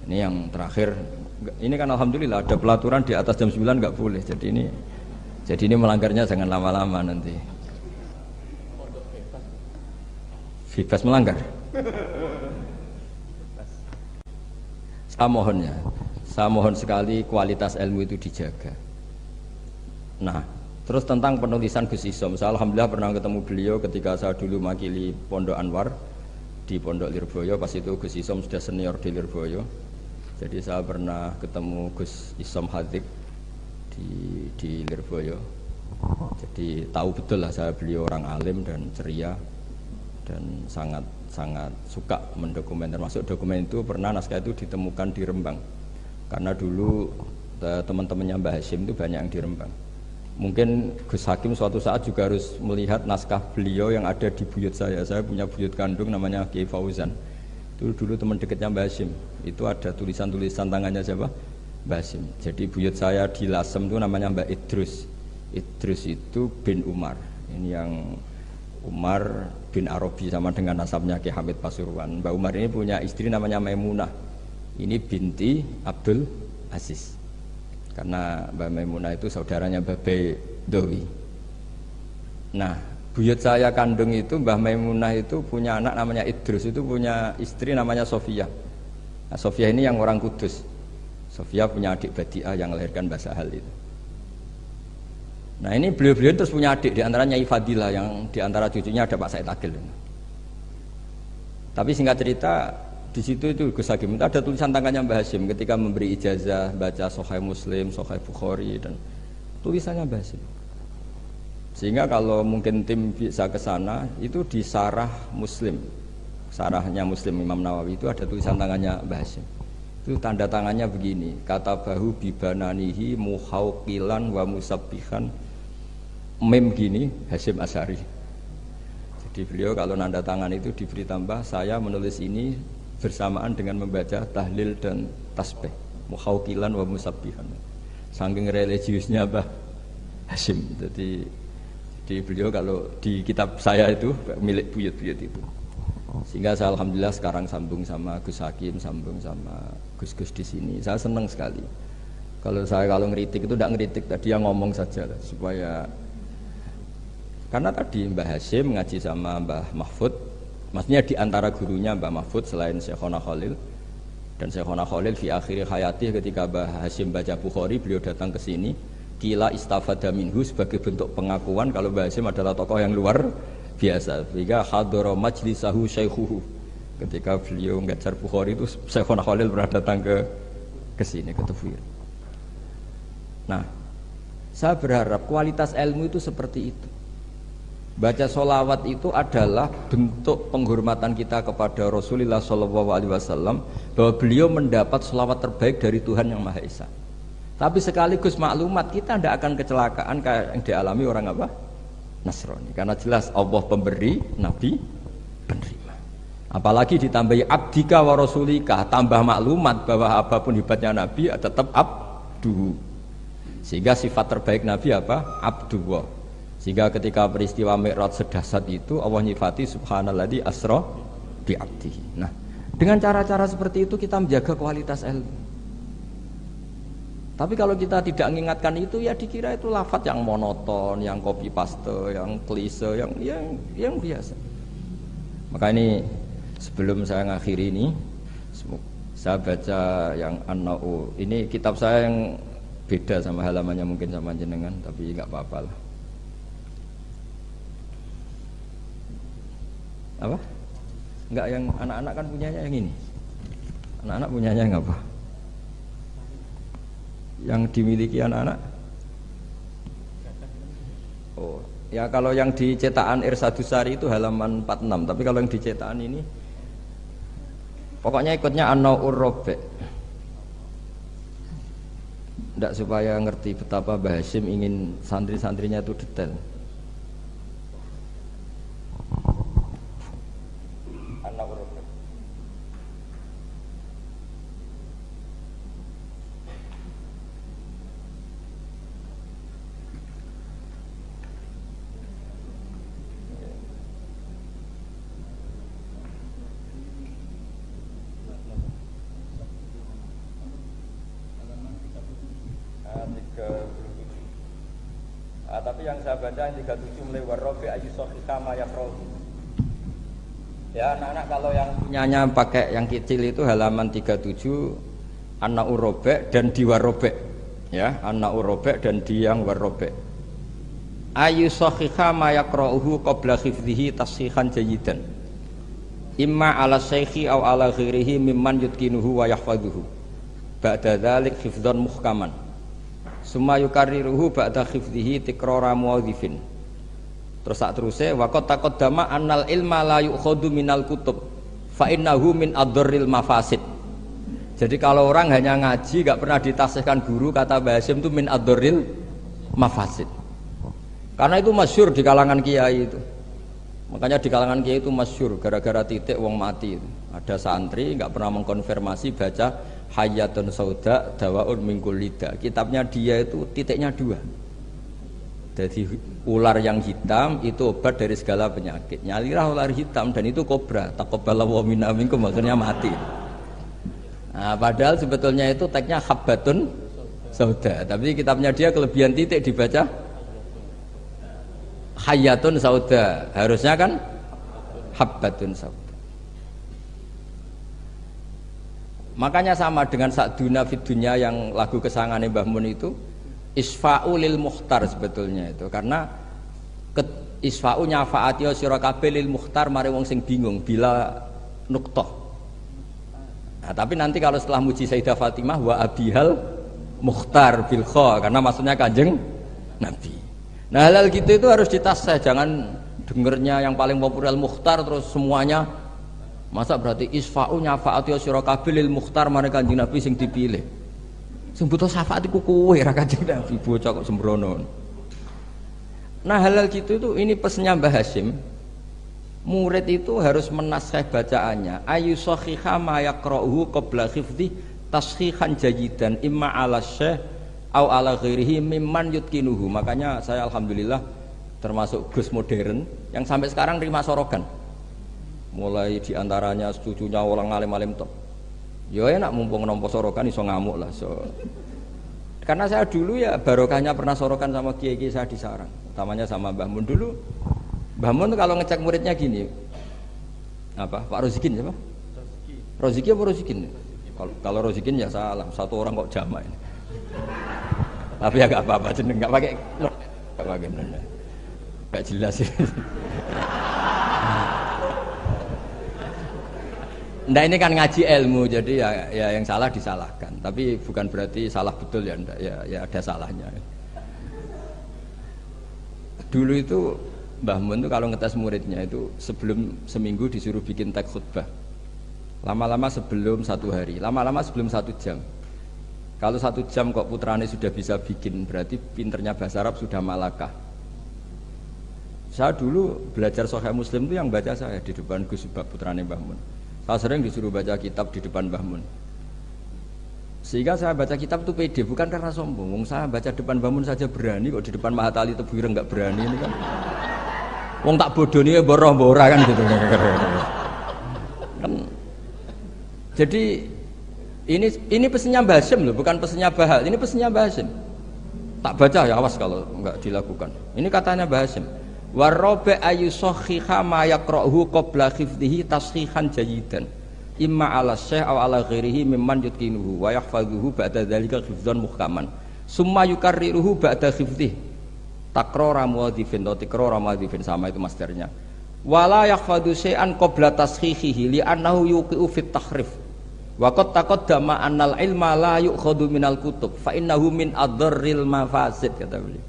Ini yang terakhir. Ini kan alhamdulillah ada pelaturan di atas jam 9 nggak boleh. Jadi ini melanggarnya jangan lama-lama nanti. Bebas melanggar. Saya mohon sekali kualitas ilmu itu dijaga. Nah, terus tentang penulisan Gus Isom, saya alhamdulillah pernah ketemu beliau ketika saya dulu makili Pondok Anwar di Pondok Lirboyo. Pas itu Gus Isom sudah senior di Lirboyo. Jadi saya pernah ketemu Gus Isom Hadik di Lirboyo. Jadi tahu betul lah beliau orang alim dan ceria dan sangat suka mendokumen. Termasuk dokumen itu pernah naskah itu ditemukan di Rembang. Karena dulu teman-temannya Mbah Hashim itu banyak yang di Rembang. Mungkin Gus Hakim suatu saat juga harus melihat naskah beliau yang ada di buyut saya. Saya punya buyut kandung namanya Kiai Fauzan. Itu dulu teman dekatnya Mbah Hashim. Itu ada tulisan-tulisan tangannya siapa? Mbah Hashim. Jadi buyut saya di Lasem itu namanya Mbak Idrus. Idrus itu bin Umar. Ini yang Umar bin Arabi sama dengan nasabnya Ki Hamid Pasuruan. Mbak Umar ini punya istri namanya Maimunah. Ini binti Abdul Aziz. Karena Mbak Maimunah itu saudaranya Mbak Bedowi. Nah, buyut saya kandung itu Mbah Maimunah itu punya anak namanya Idrus, itu punya istri namanya Sofia. Nah, Sofia ini yang orang Kudus. Sofia punya adik Badiah yang melahirkan Mbah Sahal itu. Nah, ini beliau-beliau terus punya adik, diantaranya Nyai Fadilah, yang diantara cucunya ada Pak Said Agil. Tapi singkat cerita, di situ itu Gus Hakim itu ada tulisan tangannya Mbah Hashim ketika memberi ijazah baca Sahih Muslim, Sahih Bukhari, dan tulisannya Mbah Hashim. Sehingga kalau mungkin tim bisa ke sana, itu di Sarah Muslim, sarahnya Muslim Imam Nawawi itu ada tulisan tangannya Mbah Hashim. Itu tanda tangannya begini, kata bahu bibananihi muhauqilan wa musabbihan, mem gini Hashim Asy'ari. Jadi beliau kalau nanda tangan itu diberi tambah, saya menulis ini bersamaan dengan membaca tahlil dan tasbih, muhauqilan wa musabbihan. Saking religiusnya Mbah Hashim. Jadi beliau kalau di kitab saya itu milik buyut-buyut itu. Sehingga saya alhamdulillah sekarang sambung sama Gus Hakim, sambung sama Gus-gus di sini. Saya senang sekali. Kalau ngeritik itu tidak ngeritik, tadi yang ngomong saja lah, supaya karena tadi Mbah Hashim ngaji sama Mbah Mahfud, maksudnya di antara gurunya Mbah Mahfud selain Syekhona Khalil, dan Syekhona Khalil fi akhir hayati ketika Mbah Hashim baca Bukhari, beliau datang ke sini, kila istafada minhu sebagai bentuk pengakuan kalau Mbah Hashim adalah tokoh yang luar biasa. Sehingga hadara majlisahu syaikhuhu, ketika beliau ngajar Bukhari itu Syekhona Khalil pernah datang ke sini, ke Tafwir. Nah, saya berharap kualitas ilmu itu seperti itu. Baca sholawat itu adalah bentuk penghormatan kita kepada Rasulullah SAW, bahwa beliau mendapat sholawat terbaik dari Tuhan yang Maha Esa. Tapi sekaligus maklumat, kita tidak akan kecelakaan kayak yang dialami orang apa? Nasrani. Karena jelas Allah pemberi, Nabi penerima. Apalagi ditambahi abdika wa rasulika, tambah maklumat bahwa apapun hebatnya Nabi tetap abdu. Sehingga sifat terbaik Nabi apa? Abdullah. Sehingga ketika peristiwa Mi'raj sedahsyat itu Allah nyifati subhanalladzi asra bi abdihi. Nah, dengan cara-cara seperti itu kita menjaga kualitas ilmu. Tapi kalau kita tidak mengingatkan itu, ya dikira itu lafaz yang monoton, yang copy paste, yang klise, yang biasa. Maka ini sebelum saya ngakhiri ini, saya baca yang An-Na'u. Ini kitab saya yang beda sama halamannya mungkin sama jenengan, tapi nggak apa-apa lah. Apa? Enggak, yang anak-anak kan punyanya yang ini. Anak-anak punyanya yang apa? Yang dimiliki anak-anak? Oh, ya kalau yang di cetakan Irsadusari itu halaman 46, tapi kalau yang di cetakan ini pokoknya ikutnya An-Na'ur Rabi'. Tidak, supaya ngerti betapa Mbah Hashim ingin santri-santrinya itu detail. yang saya baca yang 37 mulai warrobe ayu sohika mayakroh. Ya anak-anak kalau yang punyanya pakai yang kecil itu halaman 37 anak urobek dan di warobek. Ya anak urobek dan di yang warobek. Ayu sohika mayakrohu qabla khifdihi tashihan jayidan. Imma ala syekhi aw ala ghairihi mimman yutkinuhu wa yahfaduhu. Ba'da dzalik hifdzan muhkaman. Summa yukarriruhu ba'da khifdihi tikrara muwadhifin. Terus sak teruse waqad taqaddama annal ilma la yu'khadhu minal kutub fa innahu min adharril mafasid. Jadi kalau orang hanya ngaji gak pernah ditasihkan guru, kata Mbah Hasyim itu min adharril mafasid. Karena itu masyhur di kalangan kiai itu. Makanya di kalangan kiai itu masyhur gara-gara titik wong mati itu. Ada santri nggak pernah mengkonfirmasi baca Hayatun Sauda Dawaun min kulli da. Kitabnya dia itu titiknya 2. Jadi ular yang hitam itu obat dari segala penyakit. Nyalilah ular hitam dan itu kobra. Taqabbalallahu minna minkum, maksudnya mati. Nah, padahal sebetulnya itu teksnya Habbatun Sauda. Tapi kitabnya dia kelebihan titik dibaca Hayatun Sauda, harusnya kan Habbatun Sauda. Makanya sama dengan Sa'duna fid dunya yang lagu kesayangan Mbah Mun itu isfa'u lil mukhtar sebetulnya itu, karena isfa'u nyafaati sira kabeh lil mukhtar mari wong sing bingung bila nuqtah. Nah, tapi nanti kalau setelah muji Sayyidah Fatimah wa abihal mukhtar bil kha, karena maksudnya Kanjeng Nabi. Nah hal gitu itu harus ditasih, jangan dengernya yang paling populer mukhtar terus semuanya. Masa berarti isfa'u nyafaati sira kabeh lil mukhtar mari Kanjeng Nabi sing dipilih. Sing butuh syafaat iku kowe ra Kanjeng Nabi, bocah kok sembrono. Nah hal gitu itu ini pesennya Mbah Hasyim. Murid itu harus menashih bacaannya. Ayu sahiha ma yaqra'uhu qabla khifdhi tashihan jayidan imma ala syekh au ala ghairihi mimman yutkinuhu. Makanya saya alhamdulillah termasuk Gus modern yang sampai sekarang terima sorogan. Mulai diantaranya cucunya orang alim-alim top. Ya enak mumpung nompo sorogan iso ngamuk lah. Karena saya dulu ya barokahnya pernah sorokan sama kiai-kiai saya di sarang, utamanya sama Mbah Mun dulu. Mbah Mun kalau ngecek muridnya gini. Apa? Pak Rozikin siapa? Roziki apa Rozikin? Kalau Rozikin ya salah, satu orang kok jamaah ini. Tapi ya gak apa-apa, jeneng gak pakai bener. Gak jelas sih. Nah ini kan ngaji ilmu, jadi ya yang salah disalahkan. Tapi bukan berarti salah betul ya, enggak. Ya ada salahnya. Dulu itu Mbah Mun itu kalau ngetes muridnya itu sebelum seminggu disuruh bikin teks khutbah. Lama-lama sebelum 1 hari, lama-lama sebelum 1 jam. Kalau 1 jam kok putrane sudah bisa bikin, berarti pinternya bahasa Arab sudah malakah. Saya dulu belajar Sahih Muslim itu yang baca saya di depan Gus Subab putrane Mbah Mun. Saya sering disuruh baca kitab di depan Mbah Mun. Sehingga saya baca kitab itu pede, bukan karena sombong. Saya baca depan Mbah Mun saja berani, kok di depan Mahatali Tebuireng nggak berani ini kan. Wong tak bodoni ya boroh-bora kan gitu. Kan. Jadi ini pesannya Mbah Hasyim loh, bukan pesannya Bahal. Ini pesannya Mbah Hasyim. Tak baca ya, awas kalau enggak dilakukan. Ini katanya Mbah Hasyim. Warrobe ayu sohiha ma yaqra'uhu qabla khifdihi tashihan jayidan. Imma ala syekh aw ala ghairihi mimman yutkinuhu wa yahfazuhu ba'da dzalika hifdzan muhkaman. Summa yukarriruhu ba'da khifdihi. Takrara muwadhifin atau tikrara muwadhifin, sama itu masternya. Wala yahfadzu syai'an qabla tashihihi li'annahu yuqi'u fit tahrif. Wa qad taqaddama annal ilma la yu'khadhu minal kutub fa innahu min adharril mafasid, kata beliau.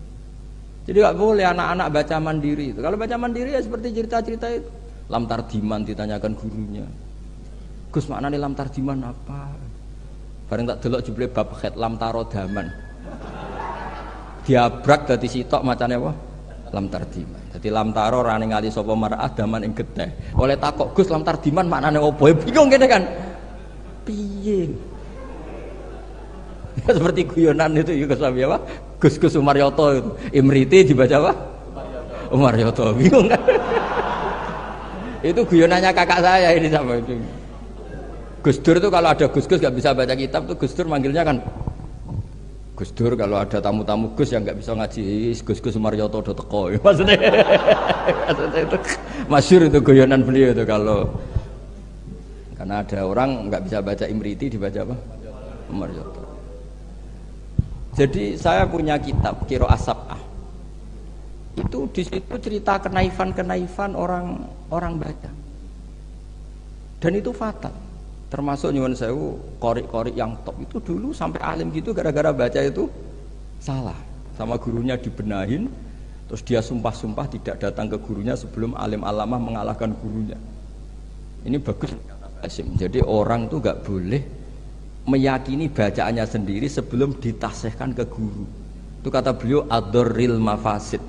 Jadi gak boleh anak-anak baca mandiri itu. Kalau baca mandiri ya seperti cerita-cerita itu. Lam tardiman ditanyakan gurunya. Gus maknane lam tardiman apa? Bareng tak delok jebule bab khat lam tarodaman. Diabrak dadi sitok macane apa? Lam tardiman. Dadi lam taro ora ningali sapa mar'ah daman ing getih. Oleh takok Gus lam tardiman maknane apa? Bingung kene kan. Piye? Ya, seperti guyonan itu ya Gus apa? Gus Umaryoto itu. Imriti dibaca apa? Umaryoto. Bingung kan? Itu guyonannya kakak saya ini sama itu. Gus Dur itu kalau ada Gus gak bisa baca kitab tuh Gus Dur manggilnya kan Gus Dur kalau ada tamu-tamu Gus yang nggak bisa ngaji, Gus Sumaryoto udah teko. Maksudnya itu masyhur itu guyonan beliau itu kalau karena ada orang nggak bisa baca Imriti dibaca apa? Sumaryoto. Jadi saya punya kitab Qiraah Sab'ah. Itu di situ cerita kenaifan orang baca. Dan itu fatal. Termasuk nyuwun sewu qori yang top itu dulu sampai alim gitu gara-gara baca itu salah. Sama gurunya dibenahin, terus dia sumpah-sumpah tidak datang ke gurunya sebelum alim alamah mengalahkan gurunya. Ini bagus. Jadi orang tuh nggak boleh meyakini bacaannya sendiri sebelum ditasihkan ke guru. Itu kata beliau ad-darril mafasid.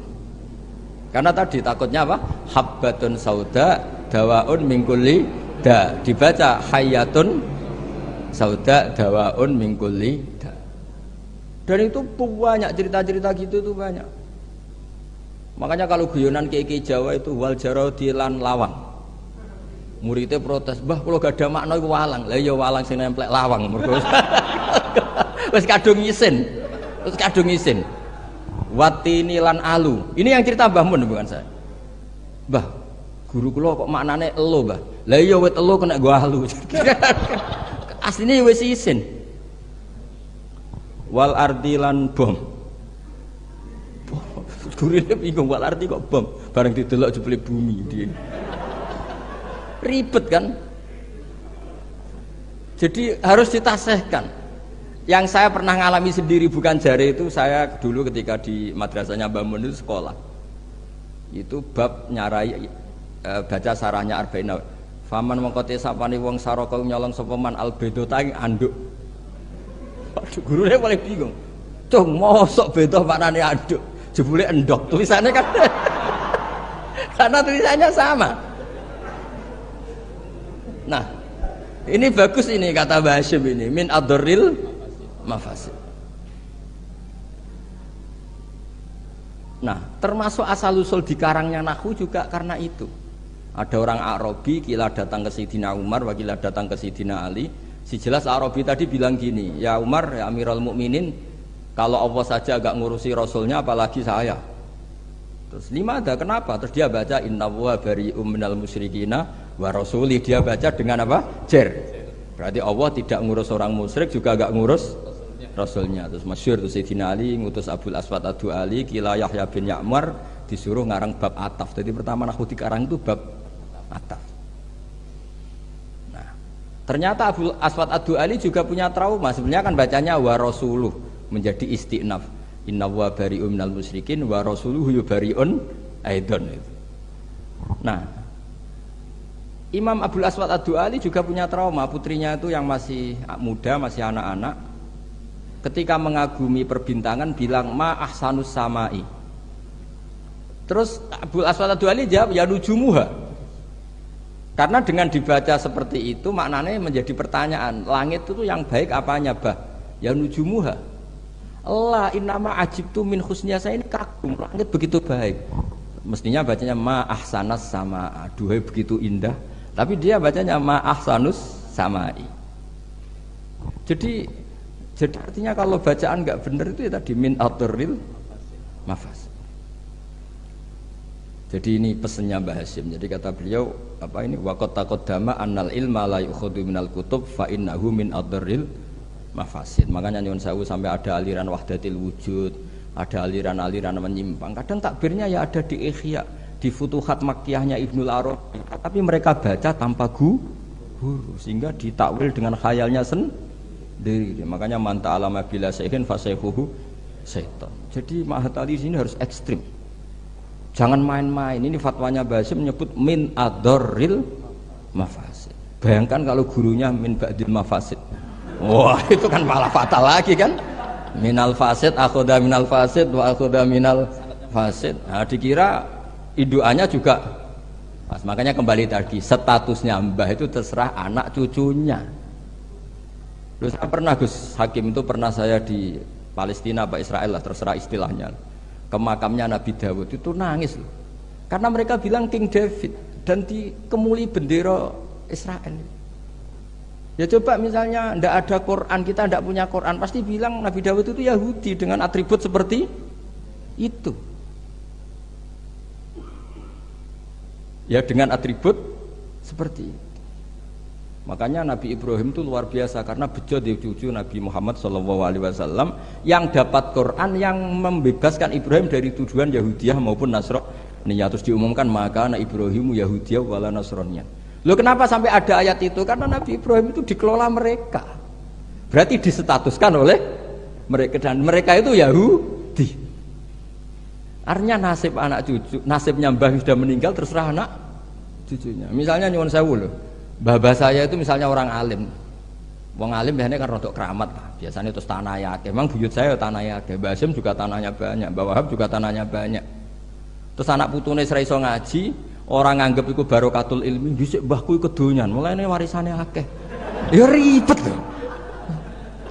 Karena tadi takutnya apa? Habbatun sauda dawaun min kulli da, dibaca hayatun sauda dawaun min kulli da. Dan itu banyak cerita-cerita gitu tuh banyak. Makanya kalau guyonan kiai Jawa itu wal jarodi lan lawang. Muridnya protes, "Mbah kula gak ada makna iku walang." Lah ya walang sing nemplek lawang mergo wis kadung isin. Terus kadung isin. Watini lan alu. Ini yang cerita Mbah Mun bukan saya. Mbah, guru kula kok maknane elo, Mbah. Lah iya wit elo kena gua alu. Asline wis isin. Wal ardi lan bom. Gurine bingung wal ardi kok bom. Bareng didelok jebule bumi dia. Ribet kan? Jadi harus ditasihkan. Yang saya pernah ngalami sendiri bukan jari itu, saya dulu ketika di madrasahnya Mbah Mun itu sekolah. Itu bab nyarai baca sarahnya Arba'in. Faman mengkote sapane wong saraka nyolong sapa man albedota ing anduk. Waduh, gurune paling bingung. Cung mosok beda maknane anduk, jebule endok. Tulisannya kan karena tulisannya sama. Nah, ini bagus ini kata Mbah Hasyim ini min ad-darril mafasid. Nah, termasuk asal-usul di karangnya nahwu juga karena itu. Ada orang Arabi kila datang ke Sayyidina Umar, wakila datang ke Sayyidina Ali. Si jelas Arabi tadi bilang gini, "Ya Umar, ya Amirul Mukminin, kalau Allah saja agak ngurusi Rasulnya apalagi saya." Terus lima ada kenapa? Terus dia baca innallaha bari'um minal musyrikina wa rasuli. Dia baca dengan apa? Jer. Berarti Allah tidak ngurus orang musyrik juga agak ngurus Rasulnya. Terus masyhur tuh Sayyidina Ali ngutus Abul Aswad Ad-Du'ali kila Yahya bin Ya'mar disuruh ngarang bab ataf. Jadi pertama nahwu dikarang itu bab ataf. Nah, ternyata Abul Aswad Ad-Du'ali juga punya trauma. Sebenarnya kan bacanya wa rasuluh menjadi istinaf. Inna wa bari'un minal musyrikin wa rasuluhu yubari'un aidon. Nah, Imam Abul Aswad Ad-Du'ali juga punya trauma. Putrinya itu yang masih muda, masih anak-anak, ketika mengagumi perbintangan bilang ma ahsanus samai. Terus Abul Aswad Ad-Du'ali jawab ya nujumuha. Karena dengan dibaca seperti itu maknanya menjadi pertanyaan, langit itu yang baik apanya, Bah? Ya nujumuha. Allah innama ajibtu min husniya, saya ini kagum, langit begitu baik. Mestinya bacanya ma ahsanas sama, duhai begitu indah. Tapi dia bacanya ma ahsanus samai. Jadi artinya kalau bacaan nggak benar itu ya tadi min ad-darril mafas. Jadi ini pesannya Mbah Hasyim. Jadi kata beliau apa ini waqad taqaddama annal ilma la yukhadhu minal kutub fa innahu min ad-darril mafasid. Makanya nyuwun sewu sampai ada aliran wahdatil wujud, ada aliran-aliran menyimpang. Kadang takbirnya ya ada di Ihya, di Futuhat Makkiyahnya Ibnul Arabi. Tapi mereka baca tanpa guru sehingga ditakwil dengan khayalnya sendiri. Makanya man ta'alama bila syai'in fasayhuhu syaitan. Jadi Mahatali sini harus ekstrim. Jangan main-main. Ini fatwanya Mbah Hasyim menyebut min ad-darril mafasid. Bayangkan kalau gurunya min ba'dil mafasid. Wah, itu kan malah fatal lagi kan? Minal fasid akhoda minal fasid wa akhoda minal fasid. Nah, dikira induannya juga pas. Makanya kembali tadi statusnya Mbah itu terserah anak cucunya. Terus saya pernah Gus Hakim itu pernah saya di Palestina apa Israel lah terserah istilahnya. Ke makamnya Nabi Dawud itu nangis loh. Karena mereka bilang King David dan dikemuli bendera Israel. Ya coba misalnya ndak ada Quran, kita ndak punya Quran, pasti bilang Nabi Dawud itu Yahudi dengan atribut seperti itu. Ya dengan atribut seperti itu. Makanya Nabi Ibrahim itu luar biasa karena bejo di cucu Nabi Muhammad SAW yang dapat Quran yang membebaskan Ibrahim dari tujuan Yahudiyah maupun Nasraniyah. Terus diumumkan maka anak Ibrahim Yahudiyah wala Nasraniyah. Loh kenapa sampai ada ayat itu? Karena Nabi Ibrahim itu dikelola mereka. Berarti disetatuskan oleh mereka dan mereka itu Yahudi. Artinya nasib anak cucu, nasibnya mbah sudah meninggal terserah anak cucunya. Misalnya nyuwun sewu loh. Mbah saya itu misalnya orang alim. Wong alim biasanya kan rodok keramat lah. Biasanya terus tanah akeh. Memang buyut saya tanah akeh. Mbah Hasyim juga tanahnya banyak. Mbah Wahab juga tanahnya banyak. Terus anak putune ora iso ngaji, orang nganggep iku barokatul ilmi, dhisik mbahku iku kedonyan, mulane warisane akeh. Ya ribet loh.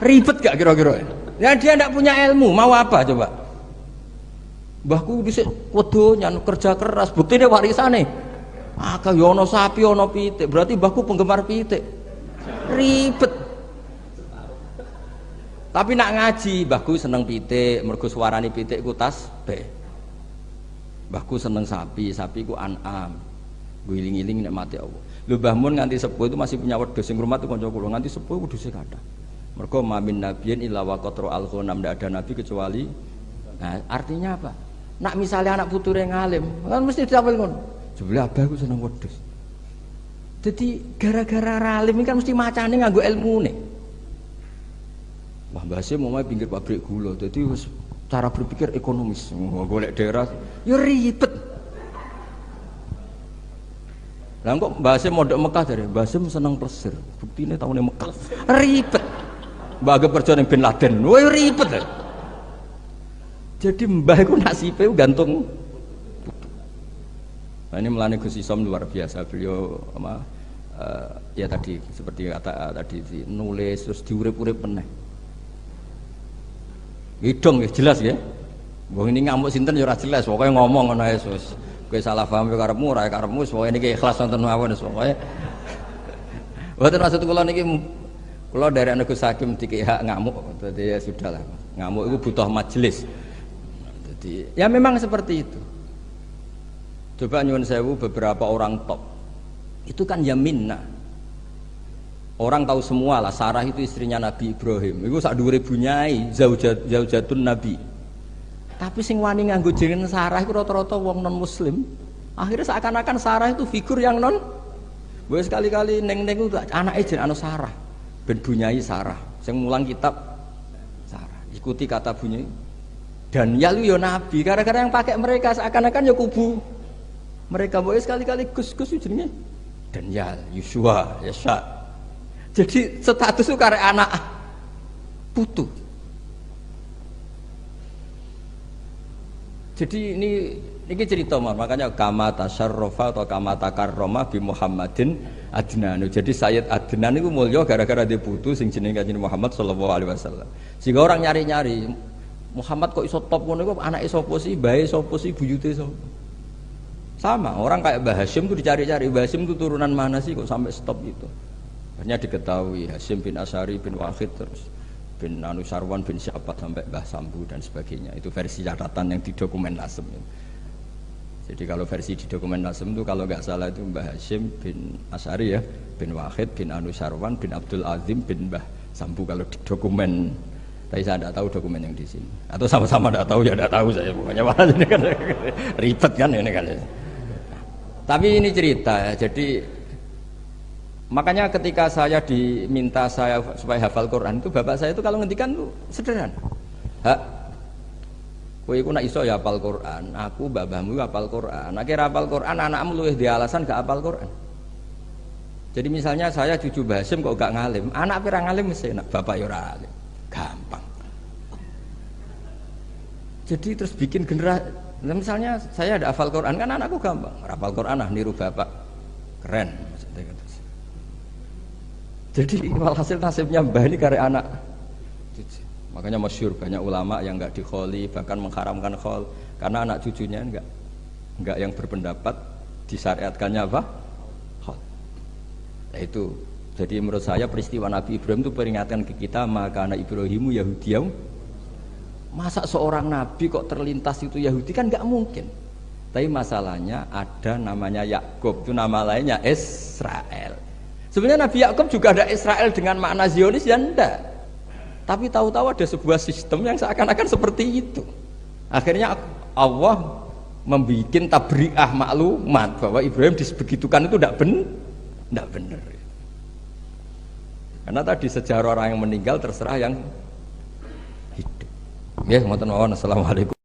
Ribet gak kira-kira? Ya dia ndak punya ilmu, mau apa coba? Mbahku dhisik kedonyan, kerja keras, buktine warisane akeh ya ana sapi ana pitik, berarti mbahku penggemar pitik. Ribet. Tapi nak ngaji, mbahku seneng pitik, mergo suarane pitik ku tasbih. Mbahku seneng sapi, sapi ku an'am. Guling-giling nek mati Allah. Lho Mbah Mun nganti sepuh itu masih punya wedhus sing rumah tuh kanca kula, nganti sepuh wedhuse kathah. Mergo mamin nabiyyin illa waqatra al-ghanam, ndak ada nabi kecuali. Nah, artinya apa? Nak misalnya anak puture ngalim, kan mesti dicapel ngono. Jebule abahku seneng wedhus. Jadi gara-gara ralim kan mesti macane nganggo ilmune. Wah, Mbah Hasyim mau pinggir pabrik gula. Jadi wis cara berpikir ekonomis, golek daerah, ya ribet. Lah kok Mbah Hasyim mondok Mekah dari Mbah Hasyim seneng plesir, buktine taune Mekah, ribet. Mbah Agep kerja ning Bin Laden, wah ribet. Jadi mbah iku nasibe gantung. Nah ini melane Gus Isom luar biasa, beliau ya tadi seperti kata tadi nulis terus diurip-urip meneh. Hidung ya jelas ya. Wong ini ngamuk sinten ya ora jelas, pokoke ngomong ngono ae sus. Kowe salah paham ya karepmu ora karepmu, pokoke niki ikhlas wonten mawon pokoke. Mboten maksud kula niki kula dari anak Gus Hakim dikek hak ngamuk, dadi ya sudahlah. Ngamuk itu butuh majelis. Jadi ya memang seperti itu. Coba nyuwun sewu beberapa orang top. Itu kan yaminna. Orang tahu semua lah, Sarah itu istrinya Nabi Ibrahim. Itu sak dhuwure bunyai, zaujatun Nabi. Tapi sing wani nganggo jeneng Sarah itu rata-rata wong non muslim. Akhirnya seakan-akan Sarah itu figur yang non. Wes sekali-kali neng-neng itu anake jeneng Sarah. Ben bunyai Sarah. Sing mulang kitab Sarah. Ikuti kata bunyai. Dan ya lu yo Nabi, gara-gara yang pakai mereka seakan-akan ya kubu. Mereka boleh sekali-kali Gus-Gus jenenge Daniel, Yusua, Yasa. Jadi status itu karek anak putu. Jadi ini cerita makanya kama tasyarrafa atau kama takarrama bi Muhammadin Adnan. Jadi Sayyid Adnan itu mulya gara-gara dia putu sing jenenge Kanjeng Muhammad sallallahu alaihi wasallam. Sehingga orang nyari-nyari Muhammad kok iso top ngono iku anake sapa sih, bae sapa sih, buyute sapa. Sama, orang kayak Mbah Hasyim itu dicari-cari, Mbah Hasyim itu turunan mana sih kok sampai stop itu. Akhirnya diketahui Hasyim bin Asy'ari bin Wahid terus bin Anusarwan bin Syabat sampai Mbah Sambu dan sebagainya. Itu versi catatan yang di dokumen Nasem. Jadi kalau versi di dokumen Nasem itu kalau nggak salah itu Mbah Hasyim bin Asy'ari ya, bin Wahid bin Anusarwan bin Abdul Azim bin Mbah Sambu kalau di dokumen. Tapi saya tidak tahu dokumen yang di sini. Atau sama-sama tidak tahu ya tidak tahu saya pokoknya malah ini kan ribet kan ini kan. Tapi ini cerita ya, jadi makanya ketika saya diminta saya supaya hafal Quran itu bapak saya itu kalau ngendikan itu sederhana. Hak, kowe iku nak iso ya hafal Quran, aku babahmu hafal Quran. Akhirnya hafal Quran, anakmu luwih di alasan gak hafal Quran. Jadi misalnya saya cucu Mbah Hasyim kok gak ngalim, anak pirang ngalim mesti nak bapak ya ora alim. Gampang. Jadi terus bikin generasi. Misalnya saya ada hafal Quran kan anakku gampang, hafal Quran niru bapak, keren. Jadi walhasil nasibnya mbah ini karya anak. Makanya masyhur banyak ulama yang enggak dikholi bahkan mengharamkan khol karena anak cucunya enggak yang berpendapat disyariatkannya apa? Khol. Nah itu Jadi menurut saya peristiwa Nabi Ibrahim itu peringatkan ke kita, maka anak Ibrahimu Yahudiyam. Masa seorang Nabi kok terlintas itu Yahudi, kan nggak mungkin. Tapi masalahnya ada namanya Yakub, itu nama lainnya Israel. Sebenarnya Nabi Yakub juga ada Israel dengan makna Zionis ya enggak. Tapi tahu-tahu ada sebuah sistem yang seakan-akan seperti itu. Akhirnya Allah membuat tabri'ah maklumat bahwa Ibrahim disebegitukan itu tidak benar. Karena tadi sejarah orang yang meninggal terserah yang hidup. Ya, ngoten mawon. Assalamualaikum.